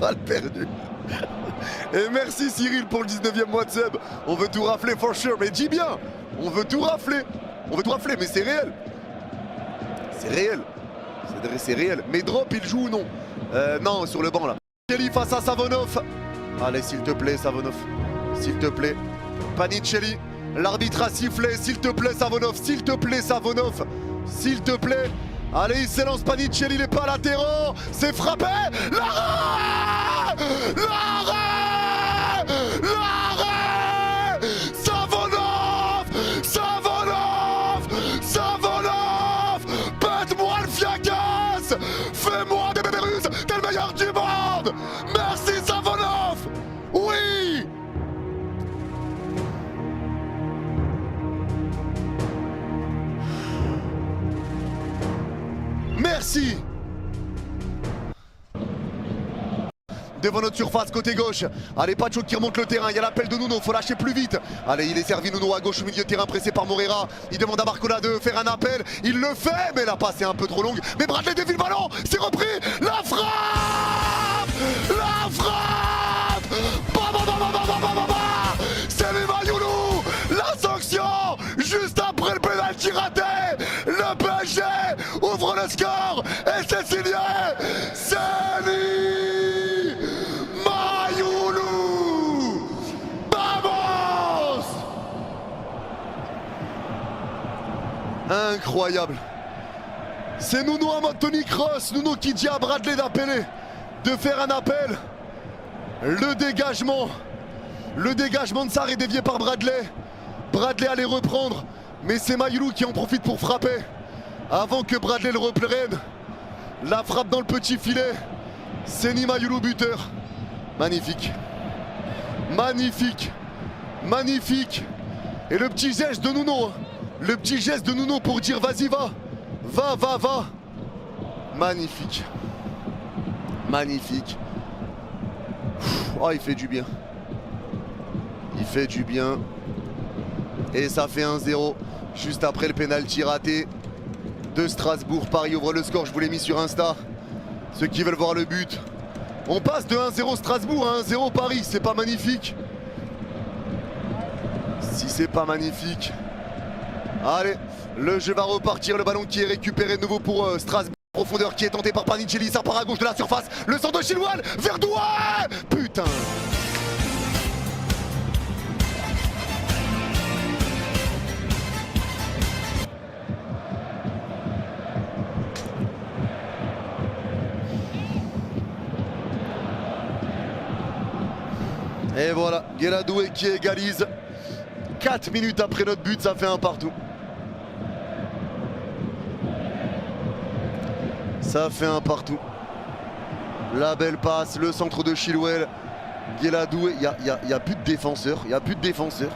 balle perdue. Et merci Cyril pour le 19e mois de sub. On veut tout rafler for sure, mais dis bien, on veut tout rafler. On veut tout rafler, mais c'est réel. C'est réel. C'est réel. Mais drop, il joue ou non? Non, sur le banc là. Kelly face à Savonov. Allez, s'il te plaît, Savonov. S'il te plaît. Panicelli. L'arbitre a sifflé. S'il te plaît, Savonov. S'il te plaît, Savonov. S'il te plaît. Allez, il s'élance Panicelli, les pas latéraux. C'est frappé. L'arrêt. L'arrêt. L'arrêt. Savonov. Savonov. Savonov. Pète-moi le fiacasse. Fais-moi des bébés russes. T'es le meilleur du monde. Merci Savonov. Oui. Merci. Devant notre surface, côté gauche. Allez, Pacho qui remonte le terrain. Il y a l'appel de Nuno, faut lâcher plus vite. Allez, il est servi Nuno à gauche au milieu de terrain, pressé par Moreira. Il demande à Barcola de faire un appel. Il le fait, mais la passe est un peu trop longue. Mais Bradley dévie le ballon. C'est repris. La frappe. La frappe. C'est les Mayoulou. La sanction. Juste après le pénalty raté. Le PSG ouvre le score. Et c'est signé. Seni Mayoulou. Vamos. Incroyable. C'est Nuno en mode Tony Kroos. Nuno qui dit à Bradley d'appeler, de faire un appel. Le dégagement de Sarr est dévié par Bradley. Bradley allait reprendre, mais c'est Mayoulou qui en profite pour frapper. Avant que Bradley le reprenne, la frappe dans le petit filet. Seni Mayoulou buteur. Magnifique. Magnifique. Magnifique. Et le petit geste de Nuno. Le petit geste de Nuno pour dire vas-y va. Va, va, va. Magnifique. Magnifique. Oh, il fait du bien. Il fait du bien. Et ça fait 1-0 juste après le pénalty raté de Strasbourg. Paris ouvre le score, je vous l'ai mis sur Insta. Ceux qui veulent voir le but. On passe de 1-0 Strasbourg à 1-0 Paris. C'est pas magnifique? Si c'est pas magnifique. Allez, le jeu va repartir. Le ballon qui est récupéré de nouveau pour Strasbourg. Profondeur qui est tenté par Panicelli. Ça part à gauche de la surface. Le centre de Chilwell. Verdouin. Putain. Et voilà, Guéladoué qui égalise. 4 minutes après notre but, ça fait un partout. Ça fait un partout. La belle passe, le centre de Chilwell. Guéladoué, il y a plus de défenseur. Il y a plus de défenseur.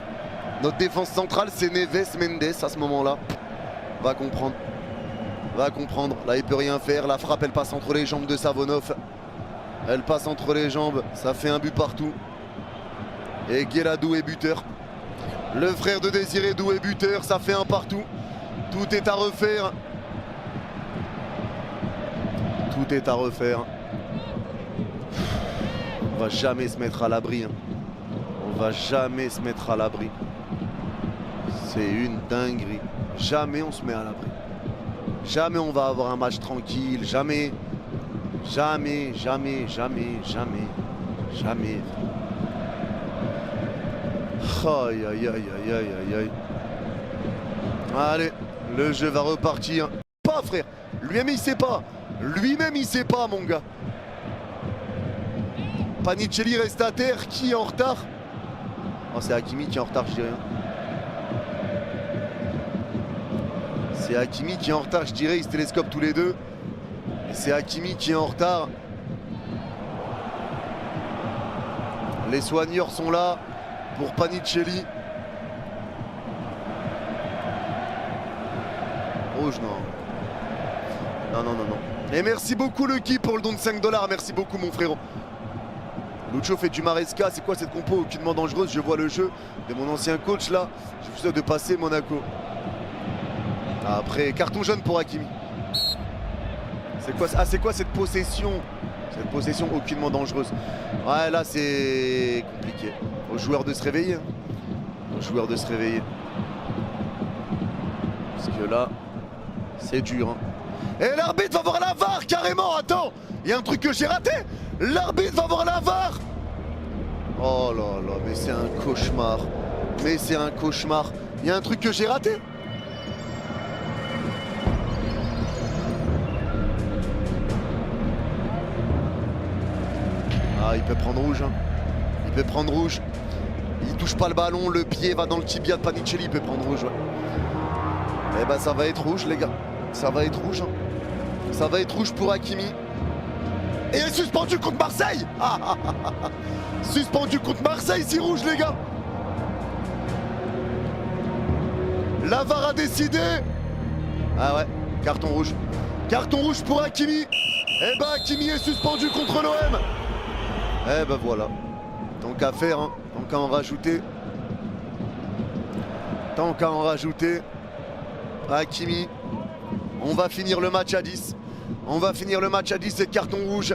Notre défense centrale, c'est Neves Mendes à ce moment-là. Va comprendre. Va comprendre. Là, il peut rien faire. La frappe, elle passe entre les jambes de Savonov. Elle passe entre les jambes. Ça fait un but partout. Et Guéladoué buteur. Le frère de Désiré Doué buteur, ça fait un partout. Tout est à refaire. Tout est à refaire. On va jamais se mettre à l'abri. Hein. On va jamais se mettre à l'abri. C'est une dinguerie. Jamais on se met à l'abri. Jamais on va avoir un match tranquille. Jamais. Jamais, jamais, jamais, jamais. Jamais. Aïe aïe aïe aïe aïe aïe aïe. Allez, le jeu va repartir. Pas frère, lui-même il sait pas. Lui-même il sait pas mon gars. Panicelli reste à terre, qui est en retard? Oh, c'est Hakimi qui est en retard, je dis rien. C'est Hakimi qui est en retard, je dirais, ils se télescopent tous les deux. Et c'est Hakimi qui est en retard. Les soigneurs sont là pour Panicelli. Rouge, non. Non, non, non, non. Et merci beaucoup Lucky pour le don de 5 $. Merci beaucoup mon frérot. Lucho fait du Maresca. C'est quoi cette compo aucunement dangereuse? Je vois le jeu de mon ancien coach là. Je vous souhaite de passer Monaco. Après, carton jaune pour Hakimi. C'est quoi, c'est quoi cette possession? Cette possession aucunement dangereuse. Ouais, là c'est compliqué. Aux joueurs de se réveiller. Aux joueurs de se réveiller. Parce que là, c'est dur. Hein. Et l'arbitre va voir la VAR carrément. Attends, il y a un truc que j'ai raté. L'arbitre va voir la VAR. Oh là là, mais c'est un cauchemar. Mais c'est un cauchemar. Il y a un truc que j'ai raté. Ah, il peut prendre rouge. Hein. Il peut prendre rouge. Il touche pas le ballon, le pied va dans le tibia de Panicelli, il peut prendre rouge. Ouais. Eh ben ça va être rouge les gars. Ça va être rouge. Hein. Ça va être rouge pour Hakimi. Et il est suspendu contre Marseille. Suspendu contre Marseille, c'est rouge les gars. La VAR a décidé. Ah ouais, carton rouge. Carton rouge pour Hakimi. Eh ben Hakimi est suspendu contre l'OM. Eh ben voilà. Tant qu'à faire, hein. Tant qu'à en rajouter. Tant qu'à en rajouter. Hakimi. On va finir le match à 10. On va finir le match à 10 et carton rouge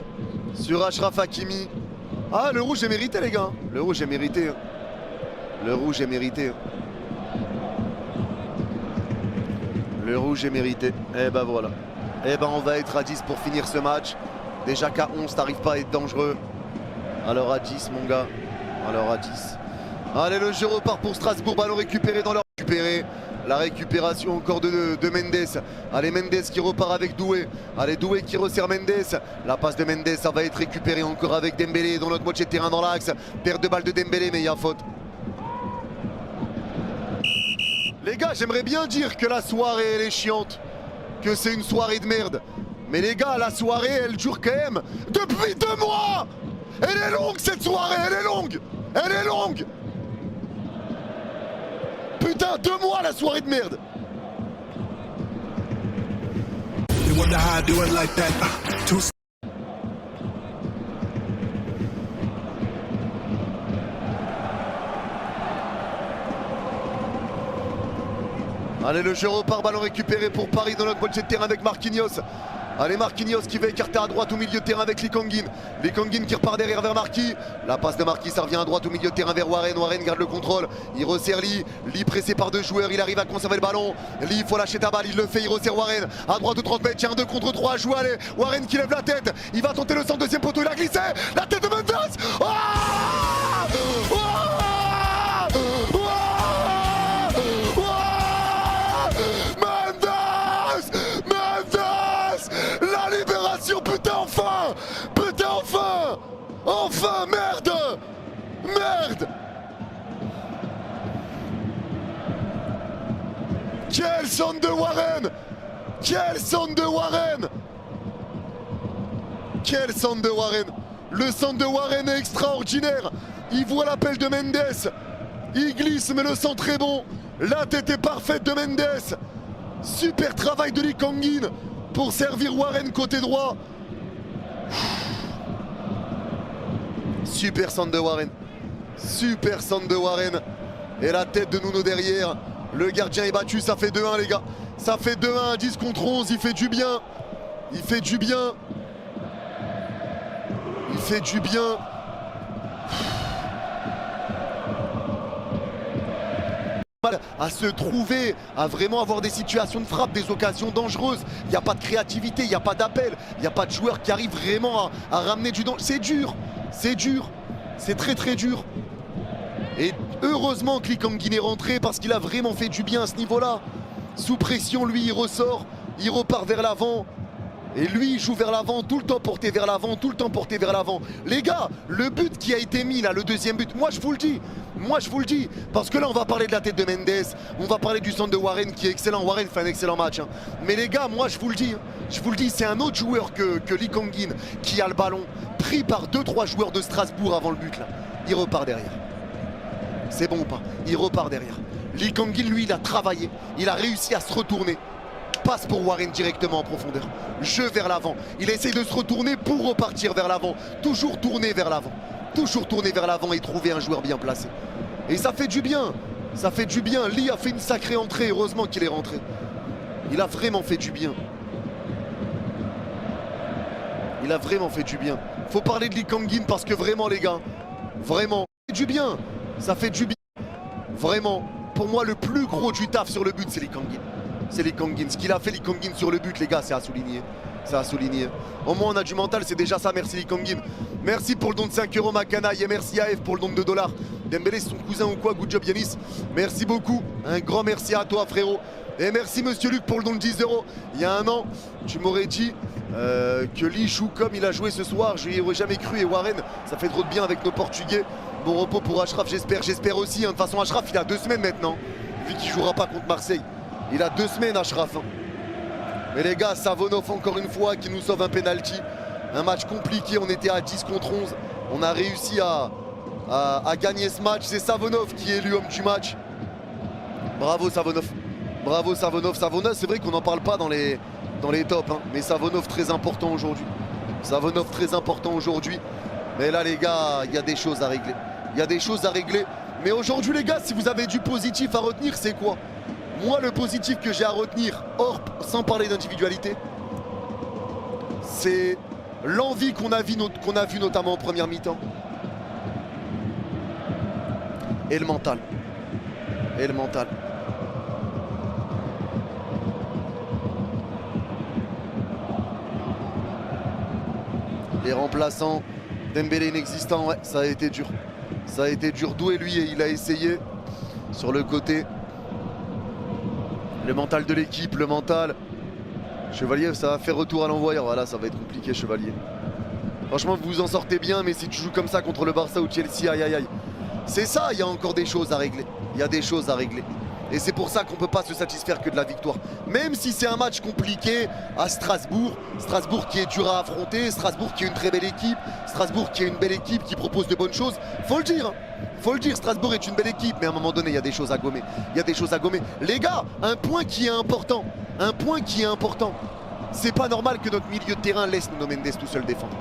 sur Achraf Hakimi. Ah, le rouge est mérité les gars. Le rouge est mérité. Le rouge est mérité. Le rouge est mérité. Et ben voilà. Et ben on va être à 10 pour finir ce match. Déjà qu'à 11 t'arrives pas à être dangereux. Alors à 10 mon gars. Alors à 10. Allez, le jeu repart pour Strasbourg. Ballon récupéré dans leur récupéré. La récupération encore de Mendes. Allez, Mendes qui repart avec Doué. Allez, Doué qui resserre Mendes. La passe de Mendes, ça va être récupéré encore avec Dembélé dans notre moitié de terrain dans l'axe. Perte de balle de Dembélé, mais il y a faute. Les gars, j'aimerais bien dire que la soirée elle est chiante, que c'est une soirée de merde. Mais les gars, la soirée elle dure quand même depuis 2 mois. Elle est longue cette soirée, elle est longue. Elle est longue. Putain, 2 mois la soirée de merde. Allez, le jeu repart, ballon récupéré pour Paris dans notre moitié de terrain avec Marquinhos. Allez, Marquinhos qui va écarter à droite au milieu de terrain avec Likongin. Likongin qui repart derrière vers Marquis. La passe de Marquis, ça revient à droite au milieu de terrain vers Warren. Warren garde le contrôle. Il resserre Lee. Lee pressé par 2 joueurs. Il arrive à conserver le ballon. Lee, il faut lâcher ta balle. Il le fait. Il resserre Warren. À droite de 30 mètres. Tiens, 2 contre 3 à jouer. Allez, Warren qui lève la tête. Il va tenter le centre, deuxième poteau. Il a glissé. La tête de Mendes. Oh oh putain, enfin! Putain, enfin! Enfin, merde! Merde! Quel centre de Warren! Quel centre de Warren! Quel centre de Warren! Le centre de Warren est extraordinaire! Il voit l'appel de Mendes. Il glisse, mais le centre est bon. La tête est parfaite de Mendes. Super travail de Likongin pour servir Warren côté droit. Super centre de Warren. Super centre de Warren. Et la tête de Nuno derrière. Le gardien est battu, ça fait 2-1 les gars. Ça fait 2-1 à 10 contre 11, il fait du bien. Il fait du bien. Il fait du bien. À se trouver, à vraiment avoir des situations de frappe, des occasions dangereuses. Il n'y a pas de créativité, il n'y a pas d'appel, il n'y a pas de joueur qui arrive vraiment à ramener du danger. C'est dur, c'est dur, c'est très très dur. Et heureusement que Likongin est rentré parce qu'il a vraiment fait du bien à ce niveau-là. Sous pression, lui, il ressort, il repart vers l'avant. Et lui, il joue vers l'avant, tout le temps porté vers l'avant, tout le temps porté vers l'avant. Les gars, le but qui a été mis là, le deuxième but, moi je vous le dis. Moi je vous le dis. Parce que là, on va parler de la tête de Mendes. On va parler du centre de Warren qui est excellent. Warren fait un excellent match. Hein. Mais les gars, moi je vous le dis. Je vous le dis, c'est un autre joueur que Likongin qui a le ballon. Pris par 2-3 joueurs de Strasbourg avant le but là. Il repart derrière. C'est bon ou pas? Il repart derrière. Likongin, lui, il a travaillé. Il a réussi à se retourner. Passe pour Warren directement en profondeur. Jeu vers l'avant. Il essaye de se retourner pour repartir vers l'avant. Toujours tourner vers l'avant. Toujours tourner vers l'avant et trouver un joueur bien placé. Et ça fait du bien. Ça fait du bien. Lee a fait une sacrée entrée. Heureusement qu'il est rentré. Il a vraiment fait du bien. Il Il a vraiment fait du bien. Faut parler de Lee Kang-in parce que vraiment les gars, vraiment, ça fait du bien. Ça fait du bien. Vraiment, pour moi le plus gros du taf sur le but c'est Lee Kang-in. C'est Lee Kang-in. Ce qu'il a fait Lee Kang-in sur le but les gars, c'est à souligner. C'est à souligner. Au moins on a du mental, c'est déjà ça. Merci Lee Kang-in. Merci pour le don de 5 € ma canaille. Et merci à F pour le don de $2. Dembélé c'est son cousin ou quoi? Good job Yanis. Merci beaucoup. Un grand merci à toi frérot. Et merci Monsieur Luc pour le don de 10 €. Il y a un an, tu m'aurais dit que Lee joue comme il a joué ce soir. Je n'y aurais jamais cru. Et Warren, ça fait trop de bien avec nos Portugais. Bon repos pour Achraf, j'espère aussi. Hein. De toute façon, Achraf, il a 2 semaines maintenant. Vu qu'il ne jouera pas contre Marseille. Il a 2 semaines, Achraf. Hein. Mais les gars, Savonov, encore une fois, qui nous sauve un penalty. Un match compliqué. On était à 10 contre 11. On a réussi à gagner ce match. C'est Savonov qui est élu homme du match. Bravo, Savonov. Bravo Savonov. Savonov, c'est vrai qu'on n'en parle pas dans les tops, hein. Mais Savonov très important aujourd'hui. Savonov très important aujourd'hui. Mais là les gars, il y a des choses à régler. Il y a des choses à régler. Mais aujourd'hui les gars, si vous avez du positif à retenir, c'est quoi? Moi le positif que j'ai à retenir, sans parler d'individualité, c'est l'envie qu'on a vu notamment en première mi-temps. Et le mental. Et le mental. Les remplaçants, Dembélé inexistant, ouais, ça a été dur. Ça a été dur. Doué lui, et il a essayé sur le côté. Le mental de l'équipe, le mental. Chevalier, ça va faire retour à l'envoyeur. Voilà, ça va être compliqué, Chevalier. Franchement, vous vous en sortez bien, mais si tu joues comme ça contre le Barça ou Chelsea, aïe aïe aïe. C'est ça, il y a encore des choses à régler. Il y a des choses à régler. Et c'est pour ça qu'on ne peut pas se satisfaire que de la victoire. Même si c'est un match compliqué à Strasbourg. Strasbourg qui est dur à affronter. Strasbourg qui est une très belle équipe. Strasbourg qui est une belle équipe qui propose de bonnes choses. Faut le dire. Hein. Faut le dire, Strasbourg est une belle équipe. Mais à un moment donné, il y a des choses à gommer. Il y a des choses à gommer. Les gars, un point qui est important. Un point qui est important. C'est pas normal que notre milieu de terrain laisse Nuno Mendes tout seul défendre.